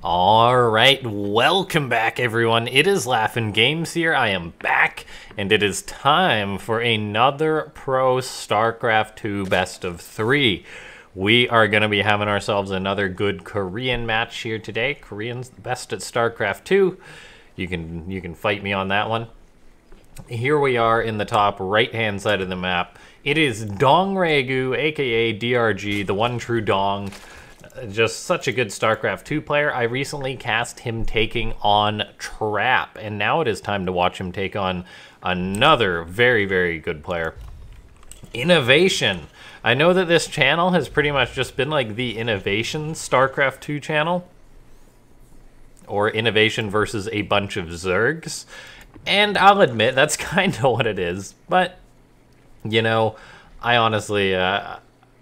Alright, welcome back everyone. It is LaughNgamez here. I am back, and it is time for another Pro Starcraft 2 Best of 3. We are going to be having ourselves another good Korean match here today. Koreans the best at Starcraft 2. You can fight me on that one. Here we are in the top right-hand side of the map. It is DongRaeGu, aka DRG, the one true Dong. Just such a good StarCraft 2 player. I recently cast him taking on Trap, and now it is time to watch him take on another very, very good player, INnoVation. I know that this channel has pretty much just been like the INnoVation StarCraft 2 channel, or INnoVation versus a bunch of Zergs, and I'll admit that's kind of what it is, but, you know, I honestly,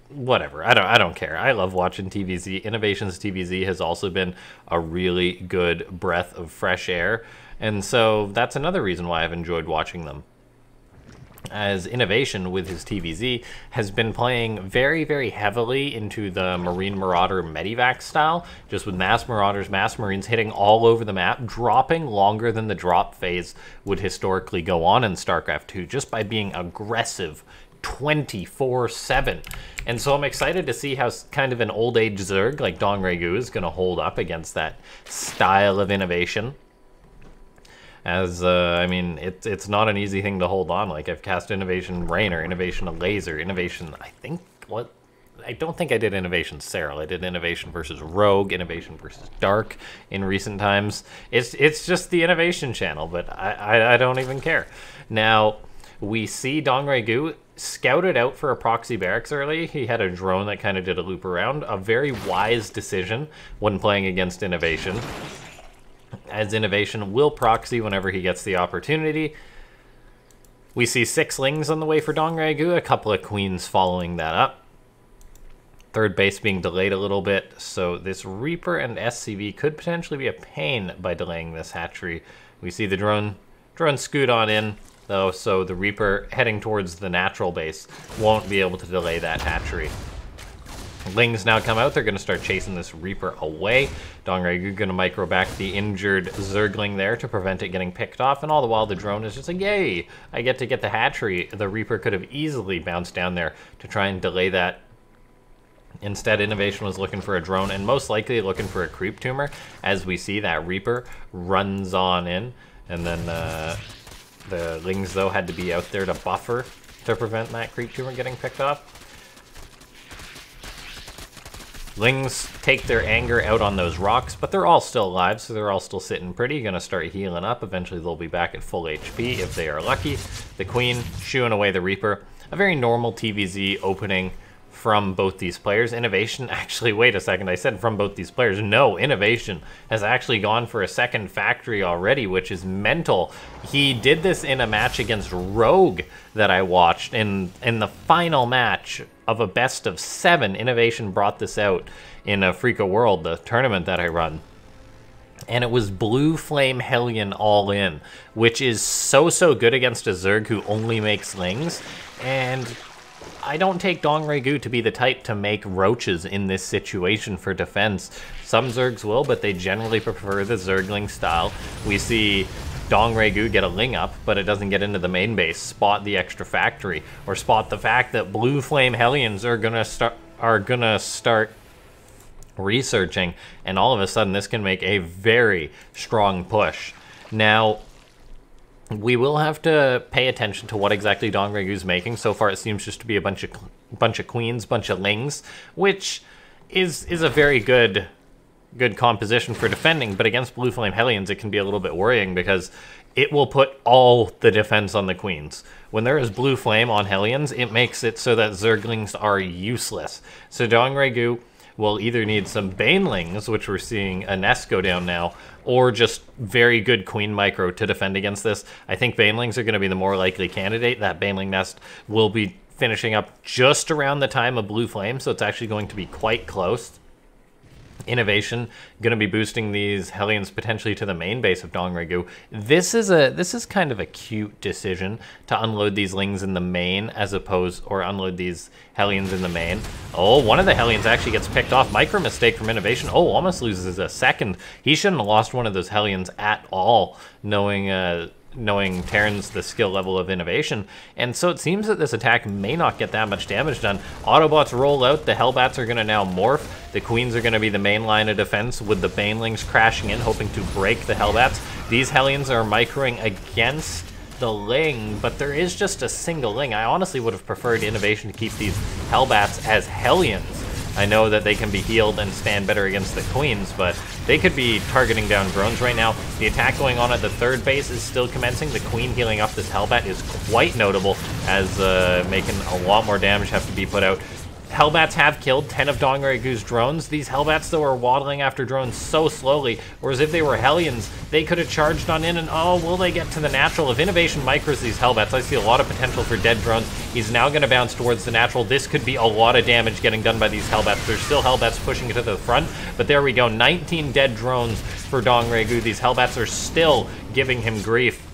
whatever. I don't care. I love watching TvZ. INnoVation's TvZ has also been a really good breath of fresh air, and so that's another reason why I've enjoyed watching them. As INnoVation with his TvZ has been playing very, very heavily into the Marine Marauder Medivac style, just with Mass Marauders, Mass Marines hitting all over the map, dropping longer than the drop phase would historically go on in StarCraft 2, just by being aggressive 24/7. And so I'm excited to see how kind of an old age Zerg like DongRaeGu is going to hold up against that style of INnoVation. As, I mean, it's not an easy thing to hold on. Like, I've cast INnoVation Rainer, INnoVation Laser, INnoVation, I don't think I did INnoVation Serral. I did INnoVation versus Rogue, INnoVation versus Dark in recent times. It's just the INnoVation channel, but I don't even care. Now, we see DongRaeGu scouted out for a proxy barracks early. He had a drone that kind of did a loop around. A very wise decision when playing against INnoVation, as INnoVation will proxy whenever he gets the opportunity. We see 6 Lings on the way for DongRaeGu, a couple of Queens following that up. Third base being delayed a little bit, so this Reaper and SCV could potentially be a pain by delaying this hatchery. We see the drone scoot on in, though, so the Reaper heading towards the natural base won't be able to delay that hatchery. Lings now come out. They're going to start chasing this Reaper away. DongRaeGu going to micro back the injured Zergling there to prevent it getting picked off, and all the while the drone is just like, yay, I get to get the hatchery. The Reaper could have easily bounced down there to try and delay that. Instead, INnoVation was looking for a drone and most likely looking for a creep tumor, as we see that Reaper runs on in, and then the Lings, though, had to be out there to buffer to prevent that creep tumor getting picked off. Lings take their anger out on those rocks, but they're all still alive, so they're all still sitting pretty. Gonna start healing up. Eventually, they'll be back at full HP if they are lucky. The Queen shooing away the Reaper. A very normal TvZ opening from both these players. INnoVation, actually, wait a second, I said from both these players. No, INnoVation has actually gone for a second factory already, which is mental. He did this in a match against Rogue that I watched. In the final match of a best of 7, INnoVation brought this out in a Freaka World, the tournament that I run. And it was Blue Flame Hellion all in, which is so good against a Zerg who only makes Lings. And I don't take DongRaeGu to be the type to make roaches in this situation for defense. Some Zergs will, but they generally prefer the Zergling style. We see DongRaeGu get a Ling up, but it doesn't get into the main base, spot the extra factory, or spot the fact that Blue Flame Hellions are gonna start researching, and all of a sudden this can make a very strong push. Now, we will have to pay attention to what exactly DongRaeGu's making. So far, it seems just to be a bunch of Queens, bunch of Lings, which is a very good composition for defending. But against Blue Flame Hellions, it can be a little bit worrying because it will put all the defense on the Queens. When there is Blue Flame on Hellions, it makes it so that Zerglings are useless. So DongRaeGu will either need some Banelings, which we're seeing a nest go down now, or just very good Queen micro to defend against this. I think Banelings are going to be the more likely candidate. That Baneling nest will be finishing up just around the time of Blue Flame, so it's actually going to be quite close. INnoVation going to be boosting these Hellions potentially to the main base of DongRaeGu. This is kind of a cute decision to unload these Lings in the main as opposed, or unload these Hellions in the main. Oh, one of the Hellions actually gets picked off. Micro mistake from INnoVation. Oh, almost loses a second. He shouldn't have lost one of those Hellions at all, knowing Terran's the skill level of INnoVation. And so it seems that this attack may not get that much damage done. Autobots roll out, the Hellbats are going to now morph, the Queens are going to be the main line of defense with the Banelings crashing in, hoping to break the Hellbats. These Hellions are microing against the Ling, but there is just a single Ling. I honestly would have preferred INnoVation to keep these Hellbats as Hellions. I know that they can be healed and stand better against the Queens, but they could be targeting down drones right now. The attack going on at the third base is still commencing. The Queen healing up this Hellbat is quite notable, as making a lot more damage have to be put out. Hellbats have killed 10 of DongRaeGu's drones. These Hellbats, though, are waddling after drones so slowly, whereas if they were Hellions, they could have charged on in, and oh, will they get to the natural? If INnoVation micros these Hellbats, I see a lot of potential for dead drones. He's now going to bounce towards the natural. This could be a lot of damage getting done by these Hellbats. There's still Hellbats pushing to the front, but there we go. 19 dead drones for DongRaeGu. These Hellbats are still giving him grief.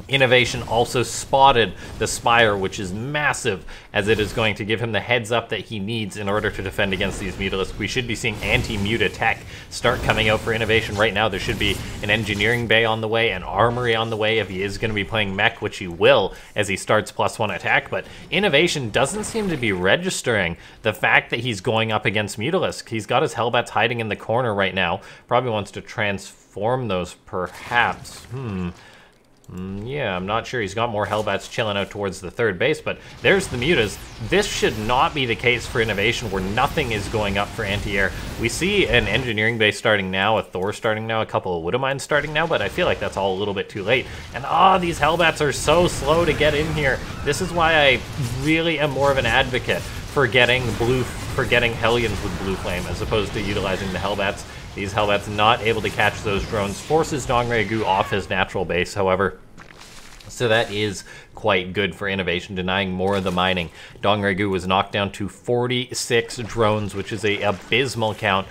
INnoVation also spotted the Spire, which is massive, as it is going to give him the heads up that he needs in order to defend against these Mutalisks. We should be seeing anti-Muta tech start coming out for INnoVation right now. There should be an engineering bay on the way, an armory on the way if he is going to be playing mech, which he will as he starts +1 attack, but INnoVation doesn't seem to be registering the fact that he's going up against Mutalisk. He's got his Hellbats hiding in the corner right now. Probably wants to transform those, perhaps. Yeah, I'm not sure. He's got more Hellbats chilling out towards the third base, but there's the Mutas. This should not be the case for INnoVation, where nothing is going up for anti-air. We see an engineering base starting now, a Thor starting now, a couple of Widowmines starting now, but I feel like that's all a little bit too late. And these Hellbats are so slow to get in here. This is why I really am more of an advocate for getting Hellions with Blue Flame, as opposed to utilizing the Hellbats. These Hellbats not able to catch those drones, forces DongRaeGu off his natural base, however. So that is quite good for INnoVation, denying more of the mining. DongRaeGu was knocked down to 46 drones, which is a abysmal count.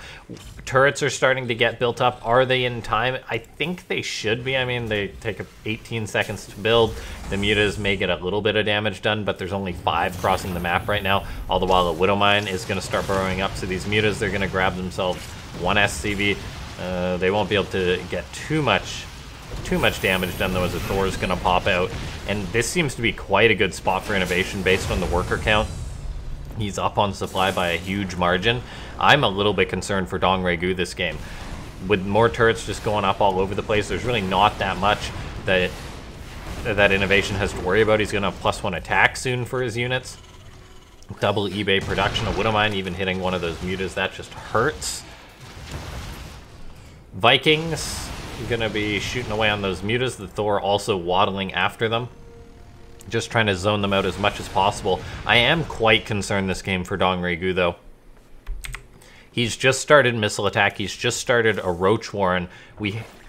Turrets are starting to get built up. Are they in time? I think they should be. I mean, they take 18 seconds to build. The Mutas may get a little bit of damage done, but there's only 5 crossing the map right now. All the while, the Widowmine is going to start burrowing up. So these Mutas, they're going to grab themselves 1 SCV. They won't be able to get too much damage done, though, as a Thor is going to pop out. And this seems to be quite a good spot for INnoVation based on the worker count. He's up on supply by a huge margin. I'm a little bit concerned for DongRaeGu this game. With more turrets just going up all over the place, there's really not that much that INnoVation has to worry about. He's going to have +1 attack soon for his units. Double eBay production. A Widowmine even hitting one of those Mutas, that just hurts. Vikings gonna be shooting away on those Mutas. The Thor also waddling after them, just trying to zone them out as much as possible. I am quite concerned this game for DongRaeGu, though. He's just started missile attack. He's just started a Roach Warren.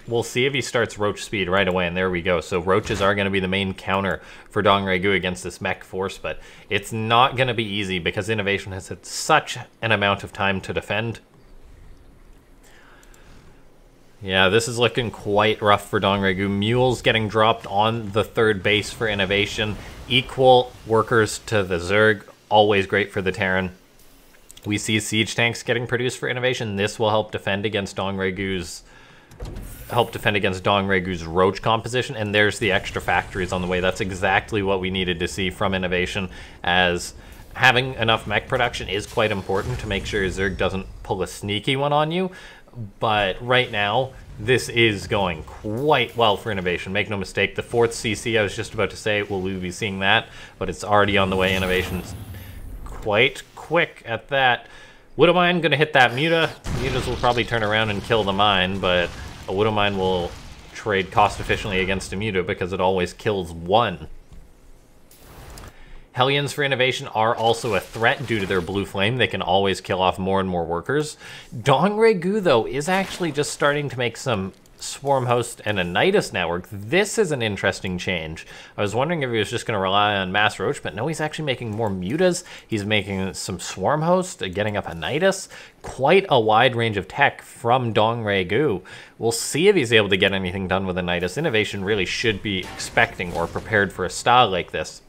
We'll see if he starts Roach speed right away, and there we go. So Roaches are going to be the main counter for DongRaeGu against this mech force, but it's not going to be easy because INnoVation has had such an amount of time to defend. Yeah, this is looking quite rough for DongRaeGu. Mules getting dropped on the third base for INnoVation. Equal workers to the Zerg, always great for the Terran. We see siege tanks getting produced for INnoVation. This will help defend against DongRaeGu's Roach composition, and there's the extra factories on the way. That's exactly what we needed to see from INnoVation, as having enough mech production is quite important to make sure Zerg doesn't pull a sneaky one on you. But right now, this is going quite well for INnoVation. Make no mistake, the 4th CC, I was just about to say, will we be seeing that? But it's already on the way. INnoVation's quite quick at that. Widowmine going to hit that Muta. Mutas will probably turn around and kill the mine, but a Widowmine will trade cost efficiently against a Muta because it always kills 1. Hellions for INnoVation are also a threat due to their blue flame. They can always kill off more and more workers. DongRaeGu, though, is actually just starting to make some Swarm Host and a Nidus network. This is an interesting change. I was wondering if he was just going to rely on Mass Roach, but no, he's actually making more Mutas. He's making some Swarm Host, getting up a Nidus. Quite a wide range of tech from DongRaeGu. We'll see if he's able to get anything done with a Nidus. INnoVation really should be expecting or prepared for a style like this.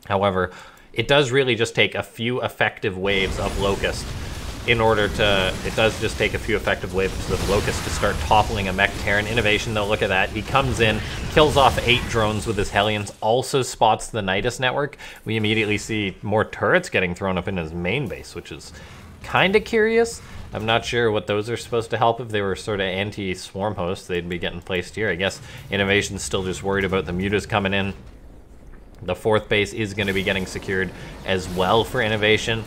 However, it does really just take a few effective waves of Locust it does just take a few effective waves of Locust to start toppling a mech Terran. INnoVation, though, look at that. He comes in, kills off 8 drones with his Hellions, also spots the Nidus network. We immediately see more turrets getting thrown up in his main base, which is kind of curious. I'm not sure what those are supposed to help. If they were sort of anti-swarm hosts, they'd be getting placed here. I guess INnoVation's still just worried about the Mutas coming in. The 4th base is going to be getting secured as well for INnoVation.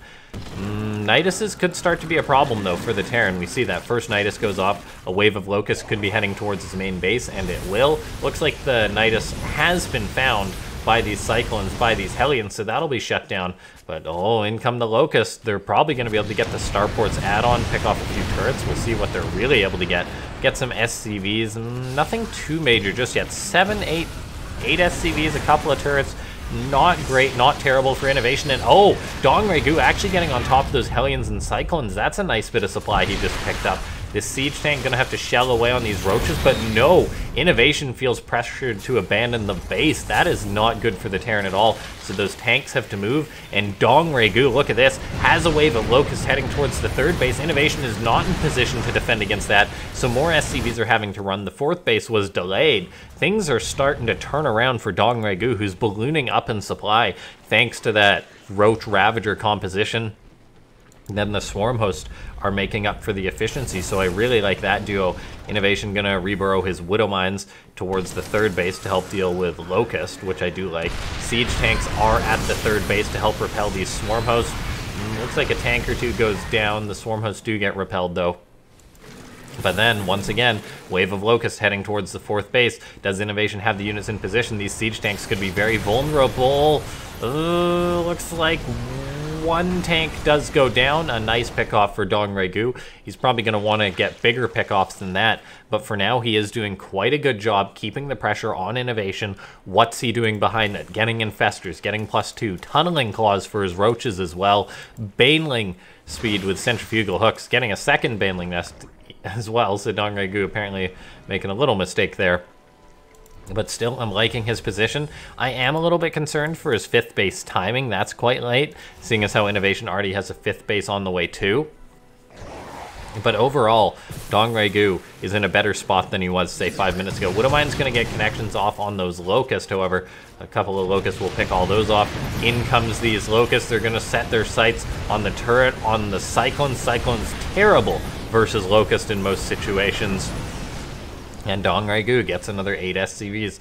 Niduses could start to be a problem, though, for the Terran. We see that first Nidus goes off. A wave of Locusts could be heading towards his main base, and it will. Looks like the Nidus has been found by these Cyclones, by these Hellions, so that'll be shut down. But, oh, in come the Locusts. They're probably going to be able to get the Starports add-on, pick off a few turrets. We'll see what they're really able to get. Get some SCVs. Nothing too major just yet. 8 SCVs, a couple of turrets. Not great, not terrible for INnoVation. And oh, DongRaeGu actually getting on top of those Hellions and Cyclones. That's a nice bit of supply he just picked up. This siege tank gonna have to shell away on these roaches, but no, INnoVation feels pressured to abandon the base. That is not good for the Terran at all. So those tanks have to move, and DongRaeGu, look at this, has a wave of Locusts heading towards the 3rd base. INnoVation is not in position to defend against that, so more SCVs are having to run. The 4th base was delayed. Things are starting to turn around for DongRaeGu, who's ballooning up in supply thanks to that Roach Ravager composition. Then the Swarm Host are making up for the efficiency, so I really like that duo. INnoVation gonna reburrow his Widow Mines towards the 3rd base to help deal with Locust, which I do like. Siege tanks are at the 3rd base to help repel these Swarm Hosts. Looks like a tank or two goes down. The Swarm Hosts do get repelled, though. But then, once again, wave of Locusts heading towards the 4th base. Does INnoVation have the units in position? These siege tanks could be very vulnerable. Looks like 1 tank does go down. A nice pickoff for DongRaeGu. He's probably going to want to get bigger pickoffs than that. But for now, he is doing quite a good job keeping the pressure on INnoVation. What's he doing behind it? Getting Infestors, getting +2. Tunneling Claws for his Roaches as well. Baneling speed with Centrifugal Hooks. Getting a 2nd Baneling Nest as well. So DongRaeGu apparently making a little mistake there. But still, I'm liking his position. I am a little bit concerned for his 5th base timing. That's quite late, seeing as how INnoVation already has a 5th base on the way too. But overall, DongRaeGu is in a better spot than he was, say, 5 minutes ago. Widowmine's going to get connections off on those Locusts, however. A couple of Locusts will pick all those off. In comes these Locusts. They're going to set their sights on the turret, on the Cyclone. Cyclone's terrible versus Locust in most situations. And DongRaeGu gets another 8 SCVs.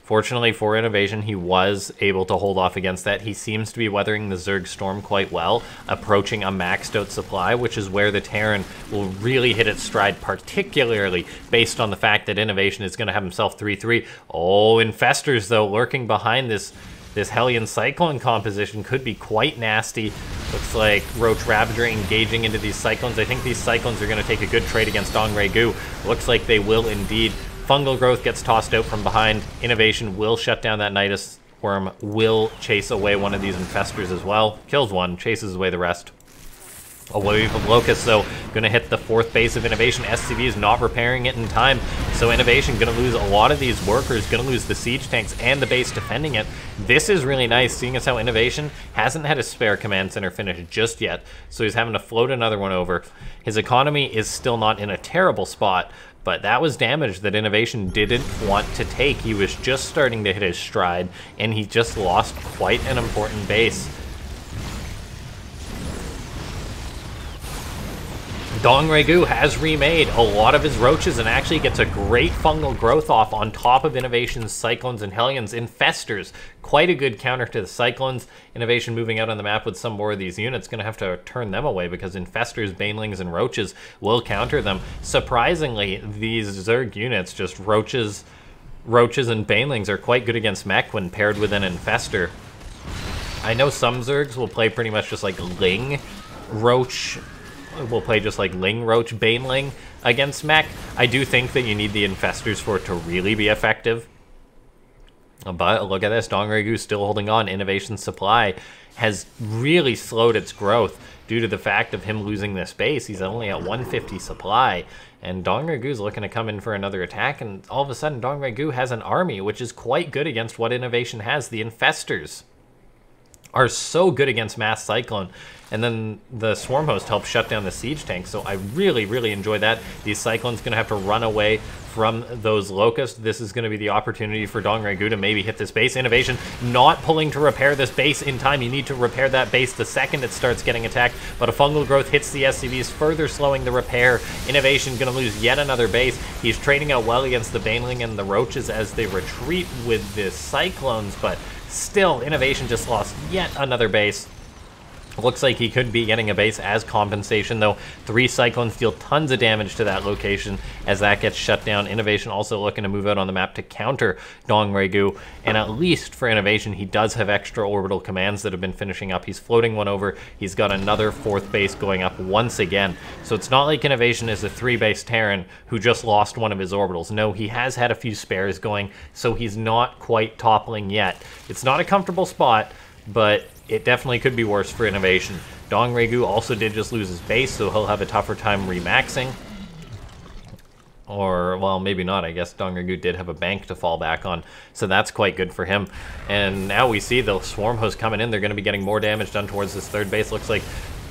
Fortunately for INnoVation, he was able to hold off against that. He seems to be weathering the Zerg Storm quite well, approaching a maxed out supply, which is where the Terran will really hit its stride, particularly based on the fact that INnoVation is going to have himself 3-3. Oh, Infestors, though, lurking behind this Hellion Cyclone composition could be quite nasty. Looks like Roach Ravager engaging into these Cyclones. I think these Cyclones are going to take a good trade against DongRaeGu. Looks like they will indeed. Fungal Growth gets tossed out from behind. INnoVation will shut down that Nidus Worm, will chase away one of these Infestors as well. Kills one, chases away the rest. A wave of Locusts, though, going to hit the 4th base of INnoVation. SCV is not repairing it in time, so INnoVation going to lose a lot of these workers, going to lose the siege tanks and the base defending it. This is really nice, seeing as how INnoVation hasn't had a spare command center finish just yet, so he's having to float another one over. His economy is still not in a terrible spot, but that was damage that INnoVation didn't want to take. He was just starting to hit his stride, and he just lost quite an important base. DongRaeGu has remade a lot of his Roaches and actually gets a great fungal growth off on top of INnoVation's Cyclones and Hellions. Infestors, quite a good counter to the Cyclones. INnoVation moving out on the map with some more of these units, going to have to turn them away because Infestors, Banelings, and Roaches will counter them. Surprisingly, these Zerg units, just Roaches and Banelings, are quite good against mech when paired with an Infestor. I know some Zergs will play pretty much just like Ling, Roach, will play just like Ling Roach Baneling against mech. I do think that you need the Infestors for it to really be effective. But look at this, DongRaeGu still holding on. INnoVation's supply has really slowed its growth due to the fact of him losing this base. He's only at 150 supply, and DongRaeGu's looking to come in for another attack, and all of a sudden DongRaeGu has an army, which is quite good against what INnoVation has. The Infestors are so good against Mass Cyclone, and then the Swarm Host helps shut down the Siege Tank, so I really, really enjoy that. These Cyclones going to have to run away from those Locusts. This is going to be the opportunity for DongRaeGu to maybe hit this base. INnoVation not pulling to repair this base in time. You need to repair that base the second it starts getting attacked, but a Fungal Growth hits the SCVs, further slowing the repair. INnoVation going to lose yet another base. He's trading out well against the Baneling and the Roaches as they retreat with the Cyclones, but still, INnoVation just lost yet another base. Looks like he could be getting a base as compensation, though. 3 Cyclones deal tons of damage to that location as that gets shut down. INnoVation also looking to move out on the map to counter DongRaeGu, and at least for INnoVation, he does have extra orbital commands that have been finishing up. He's floating one over. He's got another 4th base going up once again. So it's not like INnoVation is a 3-base Terran who just lost one of his orbitals. No, he has had a few spares going, so he's not quite toppling yet. It's not a comfortable spot, but it definitely could be worse for INnoVation. DongRaeGu also did just lose his base, so he'll have a tougher time remaxing. Or, well, maybe not. I guess DongRaeGu did have a bank to fall back on, so that's quite good for him. And now we see the Swarm Host coming in. They're going to be getting more damage done towards this 3rd base. Looks like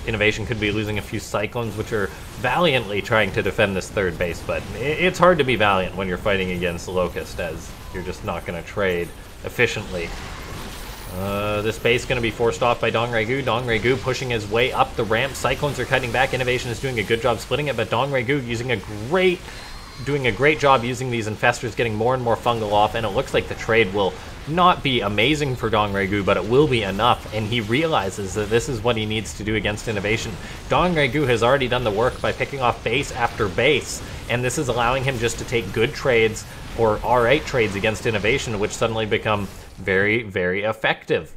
INnoVation could be losing a few Cyclones, which are valiantly trying to defend this 3rd base, but it's hard to be valiant when you're fighting against Locust, as you're just not going to trade efficiently. This base going to be forced off by DongRaeGu. DongRaeGu pushing his way up the ramp. Cyclones are cutting back. INnoVation is doing a good job splitting it, but DongRaeGu doing a great job using these Infestors, getting more and more fungal off, and it looks like the trade will not be amazing for DongRaeGu, but it will be enough, and he realizes that this is what he needs to do against INnoVation. DongRaeGu has already done the work by picking off base after base, and this is allowing him just to take good trades, or R8 trades against INnoVation, which suddenly become very, very effective.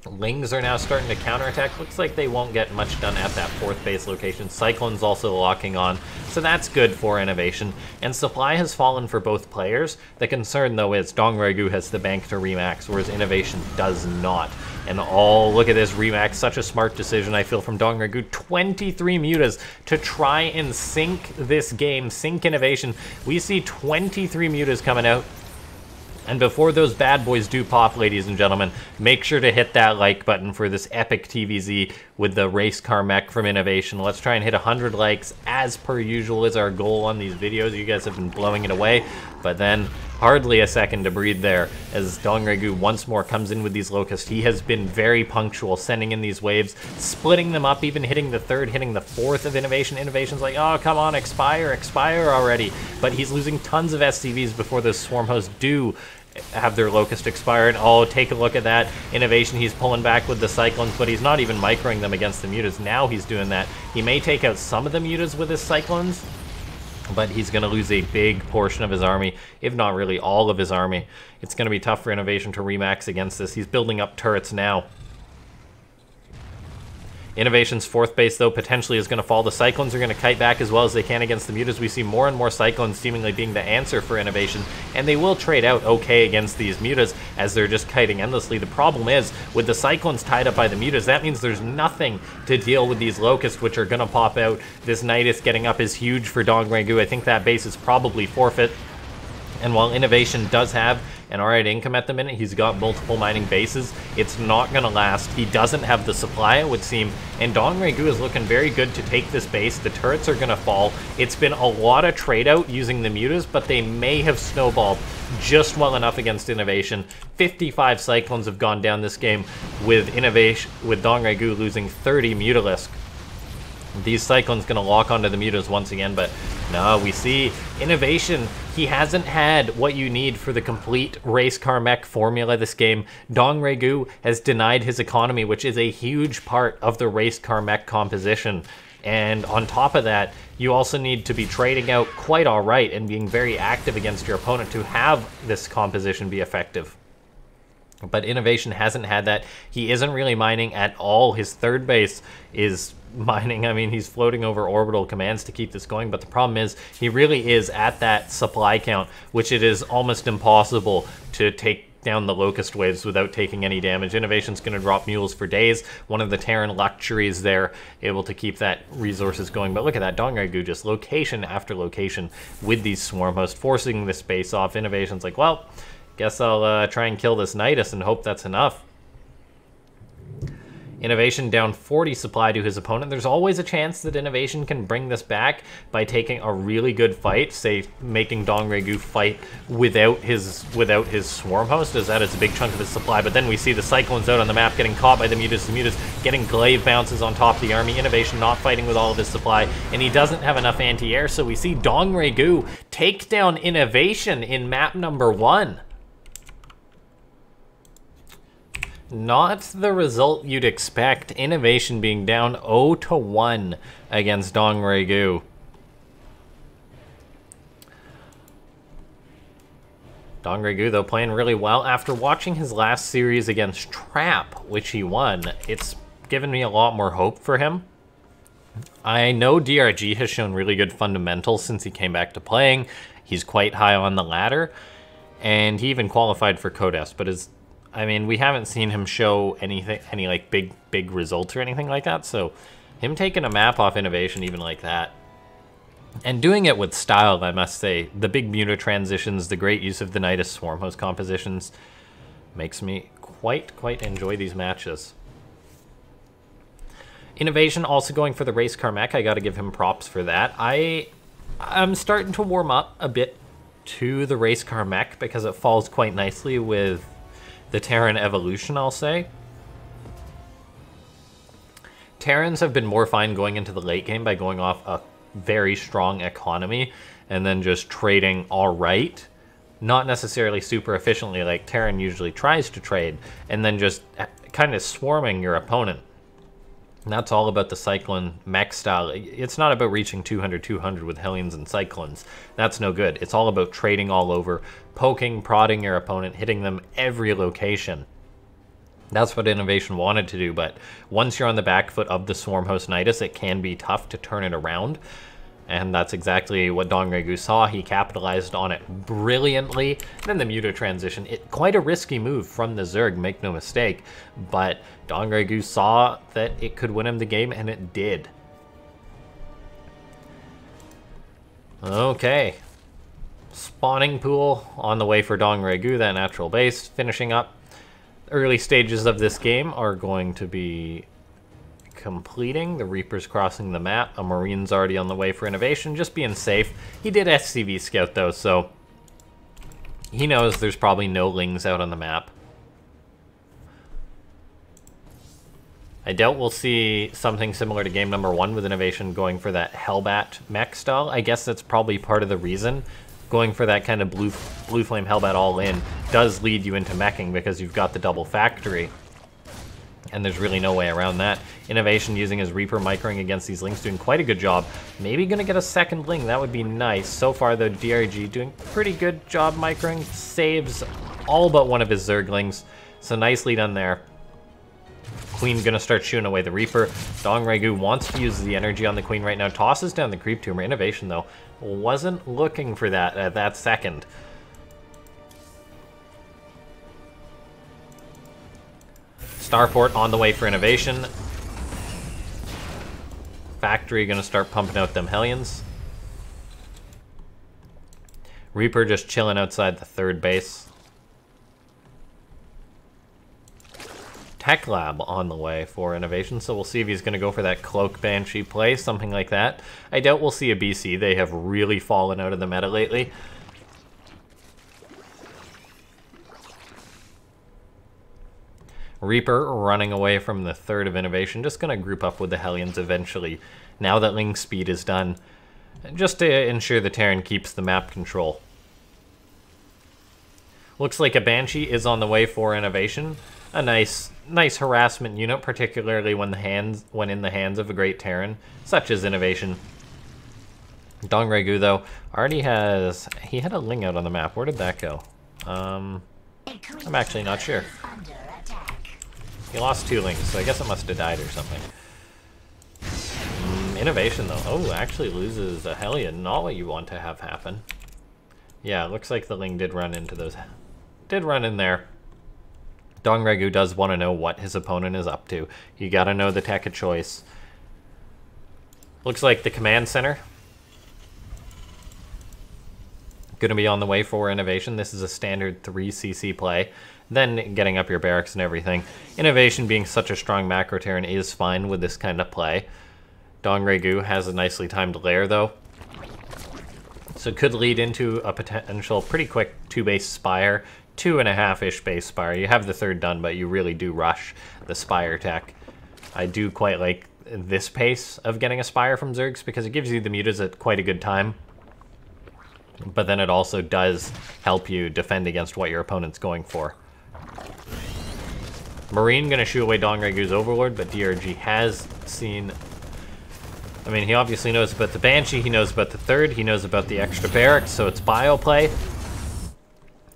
Lings are now starting to counterattack. Looks like they won't get much done at that 4th base location. Cyclone's also locking on, so that's good for INnoVation. And supply has fallen for both players. The concern, though, is DongRaeGu has the bank to remax, whereas INnoVation does not. And oh, look at this remax. Such a smart decision, I feel, from DongRaeGu. 23 mutas to try and sink this game, sink INnoVation. We see 23 mutas coming out. And before those bad boys do pop, ladies and gentlemen, make sure to hit that like button for this epic TvZ with the race car mech from INnoVation. Let's try and hit 100 likes, as per usual is our goal on these videos. You guys have been blowing it away, but then hardly a second to breathe there as DongRaeGu once more comes in with these Locusts. He has been very punctual, sending in these waves, splitting them up, even hitting the 3rd, hitting the 4th of INnoVation. INnoVation's like, oh, come on, expire already. But he's losing tons of SCVs before the Swarm Hosts do have their Locust expire. And oh, take a look at that. INnoVation, he's pulling back with the Cyclones, but he's not even microing them against the mutas. Now he's doing that. He may take out some of the mutas with his Cyclones, but he's going to lose a big portion of his army, if not really all of his army. It's going to be tough for INnoVation to remax against this. He's building up turrets now. INnoVation's 4th base, though, potentially is going to fall. The Cyclones are going to kite back as well as they can against the mutas. We see more and more Cyclones seemingly being the answer for INnoVation, and they will trade out okay against these mutas as they're just kiting endlessly. The problem is, with the Cyclones tied up by the mutas, that means there's nothing to deal with these Locusts, which are going to pop out. This Nidus getting up is huge for DongRaeGu. I think that base is probably forfeit. And while INnoVation does have an R8 income at the minute, he's got multiple mining bases, it's not going to last. He doesn't have the supply, it would seem, and DongRaeGu is looking very good to take this base. The turrets are going to fall. It's been a lot of trade out using the mutas, but they may have snowballed just well enough against INnoVation. 55 Cyclones have gone down this game with DongRaeGu losing 30 Mutalisk. These Cyclones going to lock onto the mutas once again, but no, we see INnoVation. He hasn't had what you need for the complete race car mech formula this game. DongRaeGu has denied his economy, which is a huge part of the race car mech composition. And on top of that, you also need to be trading out quite all right and being very active against your opponent to have this composition be effective. But INnoVation hasn't had that. He isn't really mining at all. His 3rd base is mining. I mean, he's floating over orbital commands to keep this going, but the problem is he really is at that supply count, which it is almost impossible to take down the locust waves without taking any damage. INnoVation's going to drop mules for days. One of the Terran luxuries there, able to keep that resources going. But look at that, DongRaeGu just location after location with these swarm hosts, forcing the space off. INnoVation's like, well, guess I'll try and kill this Nidus and hope that's enough. INnoVation down 40 supply to his opponent. There's always a chance that INnoVation can bring this back by taking a really good fight, say making DongRaeGu fight without his swarm host, as that is a big chunk of his supply. But then we see the Cyclones out on the map getting caught by the Mutas getting glaive bounces on top of the army. INnoVation not fighting with all of his supply, and he doesn't have enough anti-air, so we see DongRaeGu take down INnoVation in map number 1. Not the result you'd expect. INnoVation being down 0-1 against DongRaeGu. DongRaeGu, though, playing really well. After watching his last series against Trap, which he won, it's given me a lot more hope for him. I know DRG has shown really good fundamentals since he came back to playing. He's quite high on the ladder, and he even qualified for Codes, but I mean, we haven't seen him show any like big results or anything like that, so him taking a map off INnoVation even like that, and doing it with style, I must say. The big Muta transitions, the great use of the Nidus Swarm Host compositions makes me quite enjoy these matches. INnoVation also going for the race car mech. I gotta give him props for that. I'm starting to warm up a bit to the race car mech because it falls quite nicely with the Terran evolution, I'll say. Terrans have been more fine going into the late game by going off a very strong economy and then just trading all right. Not necessarily super efficiently like Terran usually tries to trade, and then just kind of swarming your opponent. And that's all about the Cyclone mech style. It's not about reaching 200 with Hellions and Cyclones. That's no good. It's all about trading all over, poking, prodding your opponent, hitting them every location. That's what INnoVation wanted to do, but once you're on the back foot of the Swarm Host Nidus, it can be tough to turn it around. And that's exactly what DongRaeGu saw. He capitalized on it brilliantly. Then the Muta transition, quite a risky move from the Zerg, make no mistake. But DongRaeGu saw that it could win him the game, and it did. Okay. Spawning pool on the way for DongRaeGu, that natural base. Finishing up. Early stages of this game are going to be completing. The Reaper's crossing the map. A Marine's already on the way for INnoVation, just being safe. He did SCV scout though, so he knows there's probably no Lings out on the map. I doubt we'll see something similar to game number 1 with INnoVation going for that Hellbat mech style. I guess that's probably part of the reason. Going for that kind of blue flame Hellbat all in does lead you into meching because you've got the double factory. And there's really no way around that. INnoVation using his Reaper microing against these Lings, doing quite a good job. Maybe gonna get a second Ling, that would be nice. So far though, DRG doing pretty good job microing. Saves all but one of his Zerglings. So nicely done there. Queen gonna start shooting away the Reaper. DongRaeGu wants to use the energy on the Queen right now. Tosses down the Creep Tumor. INnoVation though wasn't looking for that at that second. Starport on the way for INnoVation. Factory gonna start pumping out them Hellions. Reaper just chilling outside the third base. Tech Lab on the way for INnoVation, so we'll see if he's going to go for that Cloak Banshee play, something like that. I doubt we'll see a BC. They have really fallen out of the meta lately. Reaper running away from the third of INnoVation, just going to group up with the Hellions eventually, now that Ling speed is done, just to ensure the Terran keeps the map control. Looks like a Banshee is on the way for INnoVation. A nice harassment unit, particularly when in the hands of a great Terran, such as INnoVation. DongRaeGu, though, already has... He had a Ling out on the map. Where did that go? I'm actually not sure. He lost 2 Lings, so I guess it must have died or something. INnoVation, though. Oh, actually loses a Hellion. Not what you want to have happen. Yeah, it looks like the Ling did run into those. Did run in there. DongRaeGu does want to know what his opponent is up to. You gotta know the tech of choice. Looks like the command center gonna be on the way for INnoVation. This is a standard 3cc play. Then getting up your barracks and everything. INnoVation being such a strong macro Terran is fine with this kind of play. DongRaeGu has a nicely timed lair though. So it could lead into a potential pretty quick 2-base Spire, 2.5-ish base Spire. You have the third done, but you really do rush the Spire tech. I do quite like this pace of getting a Spire from Zergs because it gives you the mutas at quite a good time. But then it also does help you defend against what your opponent's going for. Marine gonna shoot away DongRaeGu's Overlord, but DRG has seen... I mean, he obviously knows about the Banshee, he knows about the third, he knows about the extra barracks, so it's bio play.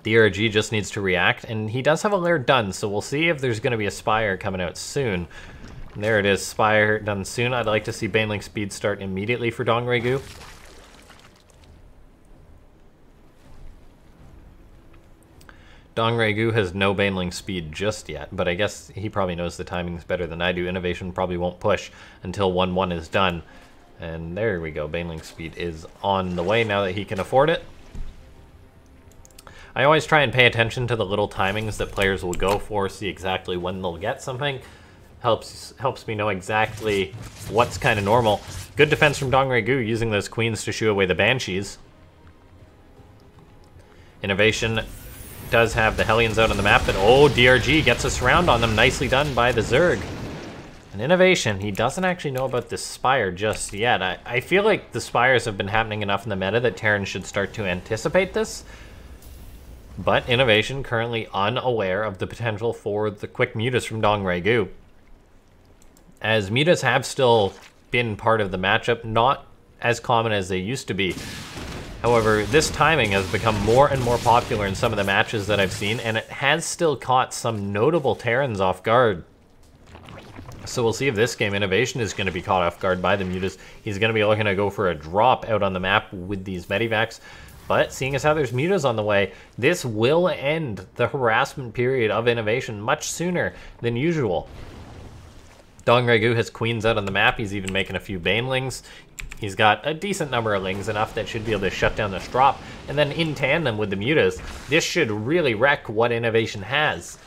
DRG just needs to react, and he does have a lair done, so we'll see if there's gonna be a Spire coming out soon. And there it is, Spire done soon. I'd like to see Baneling speed start immediately for DongRaeGu. DongRaeGu has no Baneling speed just yet, but I guess he probably knows the timings better than I do. INnoVation probably won't push until 1-1 is done. And there we go, Baneling speed is on the way now that he can afford it. I always try and pay attention to the little timings that players will go for, see exactly when they'll get something. Helps me know exactly what's kind of normal. Good defense from DongRaeGu using those queens to shoo away the Banshees. INnoVation does have the Hellions out on the map, but oh, DRG gets a surround on them. Nicely done by the Zerg. And INnoVation, he doesn't actually know about this Spire just yet. I feel like the Spires have been happening enough in the meta that Terran should start to anticipate this. But INnoVation currently unaware of the potential for the quick mutas from DongRaeGu. As mutas have still been part of the matchup, not as common as they used to be. However, this timing has become more and more popular in some of the matches that I've seen, and it has still caught some notable Terrans off guard. So we'll see if this game INnoVation is going to be caught off guard by the mutas. He's going to be looking to go for a drop out on the map with these medivacs. But seeing as how there's mutas on the way, this will end the harassment period of INnoVation much sooner than usual. DongRaeGu has queens out on the map. He's even making a few Banelings. He's got a decent number of Lings, enough that should be able to shut down this drop. And then in tandem with the mutas, this should really wreck what INnoVation has.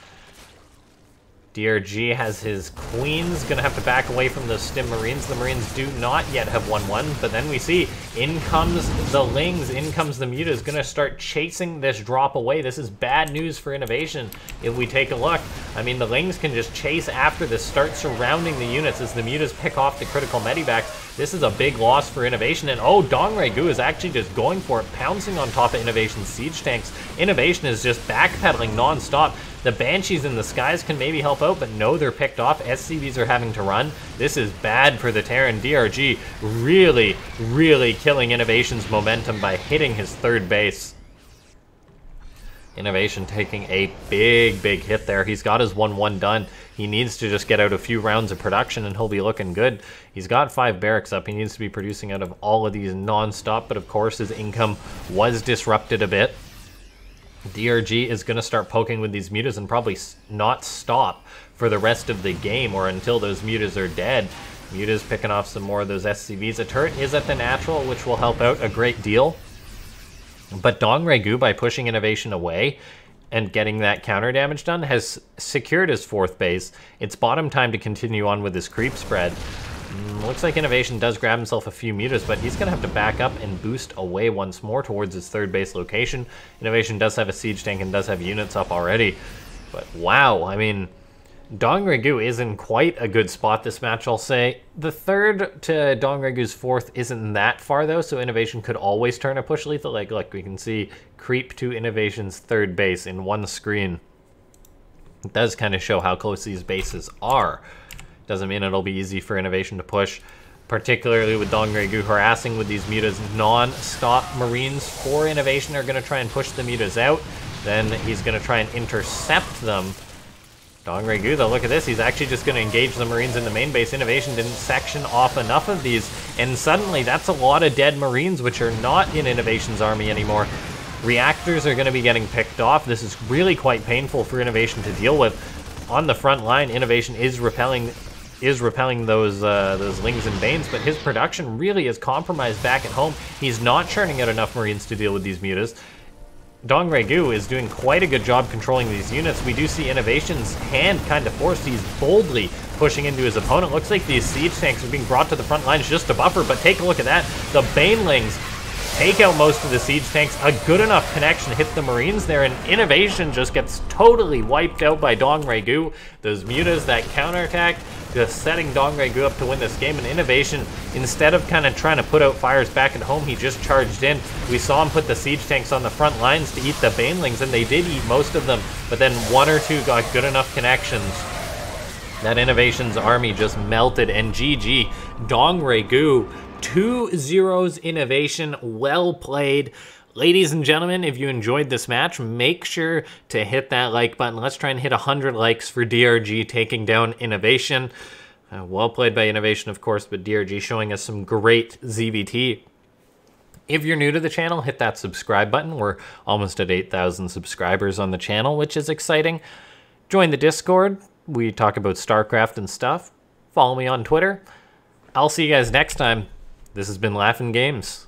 DRG has his queens, gonna have to back away from those Stim Marines. The Marines do not yet have 1-1, but then we see, in comes the Lings, in comes the mutas, gonna start chasing this drop away. This is bad news for INnoVation if we take a look. I mean, the Lings can just chase after this, start surrounding the units as the mutas pick off the critical medivacs. This is a big loss for INnoVation, and oh, DongRaeGu is actually just going for it, pouncing on top of INnoVation's siege tanks. INnoVation is just backpedaling non-stop. The Banshees in the skies can maybe help out, but no, they're picked off. SCVs are having to run. This is bad for the Terran. DRG really, really killing INnoVation's momentum by hitting his third base. INnoVation taking a big, big hit there. He's got his 1-1 done. He needs to just get out a few rounds of production and he'll be looking good. He's got 5 barracks up. He needs to be producing out of all of these non-stop, but of course his income was disrupted a bit. DRG is going to start poking with these mutas and probably not stop for the rest of the game or until those mutas are dead. Mutas picking off some more of those SCVs. A turret is at the natural, which will help out a great deal. But DongRaeGu, by pushing INnoVation away and getting that counter damage done, has secured his 4th base. It's bottom time to continue on with his creep spread. Looks like INnoVation does grab himself a few mutas, but he's going to have to back up and boost away once more towards his 3rd base location. INnoVation does have a siege tank and does have units up already. But wow, I mean, DongRaeGu is in quite a good spot this match, I'll say. The 3rd to DongRaeGu's 4th isn't that far, though, so INnoVation could always turn a push lethal. Like, look, we can see creep to INnoVation's 3rd base in one screen. It does kind of show how close these bases are. Doesn't mean it'll be easy for INnoVation to push, particularly with DongRaeGu harassing with these mutas non-stop. Marines for INnoVation are going to try and push the mutas out. Then he's going to try and intercept them DongRaeGu, though, look at this. He's actually just going to engage the Marines in the main base. INnoVation didn't section off enough of these, and suddenly that's a lot of dead Marines, which are not in INnoVation's army anymore. Reactors are going to be getting picked off. This is really quite painful for INnoVation to deal with. On the front line, INnoVation is repelling those Lings and Banes, but his production really is compromised back at home. He's not churning out enough Marines to deal with these mutas. DongRaeGu is doing quite a good job controlling these units. We do see INnoVation's hand kind of forced. He's boldly pushing into his opponent. Looks like these siege tanks are being brought to the front lines just to buffer, but take a look at that. The Banelings take out most of the siege tanks. A good enough connection to hit the Marines there, and INnoVation just gets totally wiped out by DongRaeGu. Those mutas, that counterattack, just setting DongRaeGu up to win this game. And INnoVation, instead of kind of trying to put out fires back at home, he just charged in. We saw him put the siege tanks on the front lines to eat the Banelings, and they did eat most of them, but then one or two got good enough connections that INnoVation's army just melted, and GG. DongRaeGu, 2-0 INnoVation. Well played. Ladies and gentlemen, if you enjoyed this match, make sure to hit that like button. Let's try and hit 100 likes for DRG taking down INnoVation. Well played by INnoVation, of course, but DRG showing us some great ZVT. If you're new to the channel, hit that subscribe button. We're almost at 8,000 subscribers on the channel, which is exciting. Join the Discord. We talk about Starcraft and stuff. Follow me on Twitter. I'll see you guys next time. This has been LaughNgamez.